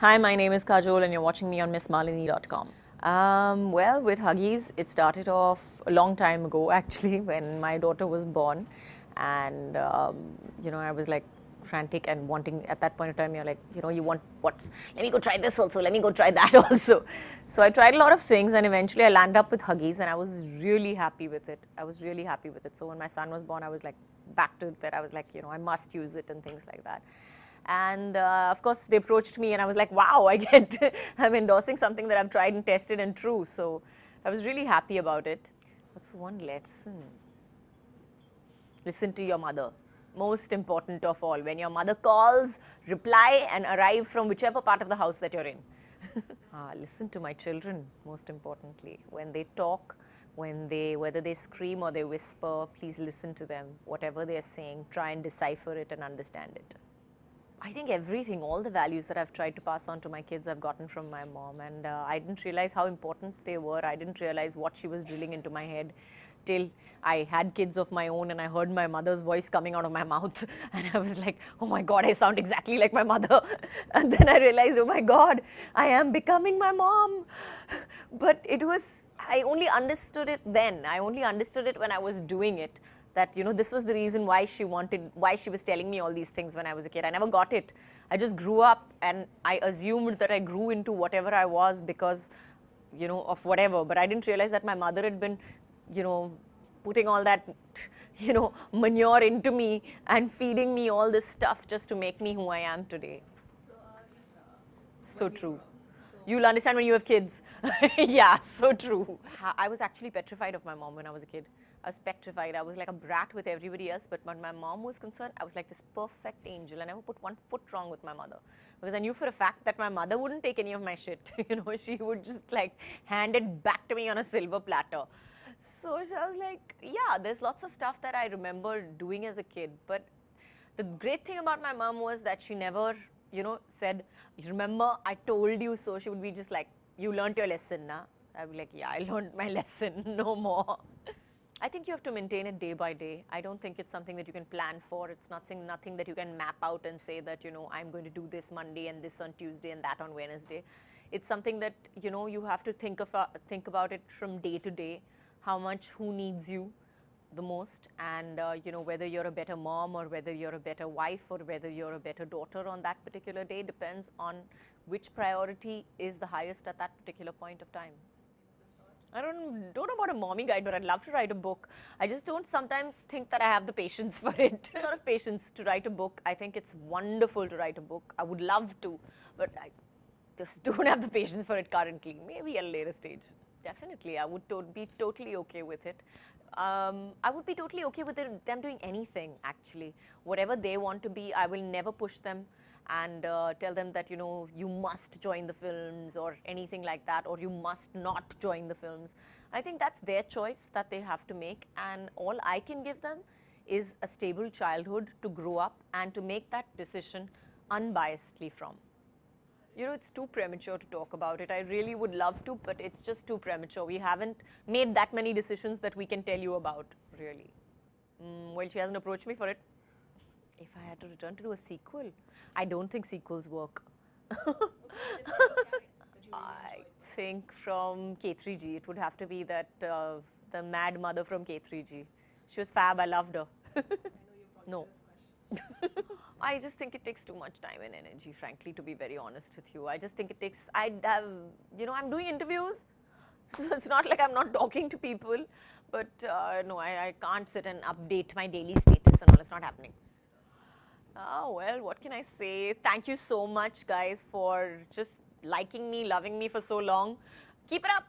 Hi, my name is Kajol and you're watching me on MissMalini.com. Well, with Huggies, it started off a long time ago actually when my daughter was born, and I was like frantic and wanting. At that point in time, you're like, you want what's, let me go try this also, let me go try that also. So I tried a lot of things and eventually I landed up with Huggies and I was really happy with it. So when my son was born, I was like back to that. I was like, I must use it and things like that. And of course, they approached me and I was like, wow, I'm endorsing something that I've tried and tested and true. So I was really happy about it. What's the one lesson? Listen to your mother. Most important of all. When your mother calls, reply and arrive from whichever part of the house that you're in. Listen to my children, most importantly. When they talk, whether they scream or they whisper, please listen to them. Whatever they're saying, try and decipher it and understand it. I think everything, all the values that I've tried to pass on to my kids, I've gotten from my mom, and I didn't realize how important they were. I didn't realize what she was drilling into my head till I had kids of my own and I heard my mother's voice coming out of my mouth and I was like, oh my God, I sound exactly like my mother. And then I realized, oh my God, I am becoming my mom. But I only understood it then. I only understood it when I was doing it. That, this was the reason why she was telling me all these things when I was a kid. I never got it. I just grew up and I assumed that I grew into whatever I was because, of whatever. But I didn't realize that my mother had been, putting all that, manure into me and feeding me all this stuff just to make me who I am today. So true. You'll understand when you have kids. Yeah, so true. I was actually petrified of my mom when I was a kid. I was petrified. I was like a brat with everybody else. But when my mom was concerned, I was like this perfect angel. I never put one foot wrong with my mother. Because I knew for a fact that my mother wouldn't take any of my shit. She would just like hand it back to me on a silver platter. So I was like, yeah, there's lots of stuff that I remember doing as a kid. But the great thing about my mom was that she never, said, remember, I told you so. She would be just like, you learned your lesson, na? I'd be like, yeah, I learned my lesson, no more. I think you have to maintain it day by day. I don't think it's something that you can plan for. It's nothing that you can map out and say that, I'm going to do this Monday and this on Tuesday and that on Wednesday. It's something that, you have to think about it from day to day, how much, who needs you the most, and whether you're a better mom or whether you're a better wife or whether you're a better daughter on that particular day depends on which priority is the highest at that particular point of time. I don't know about a mommy guide, but I'd love to write a book. I just don't sometimes think that I have the patience for it. A lot of patience to write a book. I think it's wonderful to write a book. I would love to, but I just don't have the patience for it currently. Maybe at a later stage. Definitely, I would be totally okay with it. I would be totally okay with them doing anything, actually. Whatever they want to be, I will never push them and tell them that, you must join the films or anything like that, or you must not join the films. I think that's their choice that they have to make, and all I can give them is a stable childhood to grow up and to make that decision unbiasedly from. It's too premature to talk about it. I really would love to, but it's just too premature. We haven't made that many decisions that we can tell you about, really. Well, she hasn't approached me for it. If I had to return to do a sequel, I don't think sequels work. I think from K3G, it would have to be that the mad mother from K3G. She was fab. I loved her. No. I just think it takes too much time and energy, frankly, to be very honest with you. I just think it takes, I'm doing interviews, so it's not like I'm not talking to people, but no, I can't sit and update my daily status and all. It's not happening. Oh, well, what can I say? Thank you so much, guys, for just liking me, loving me for so long. Keep it up!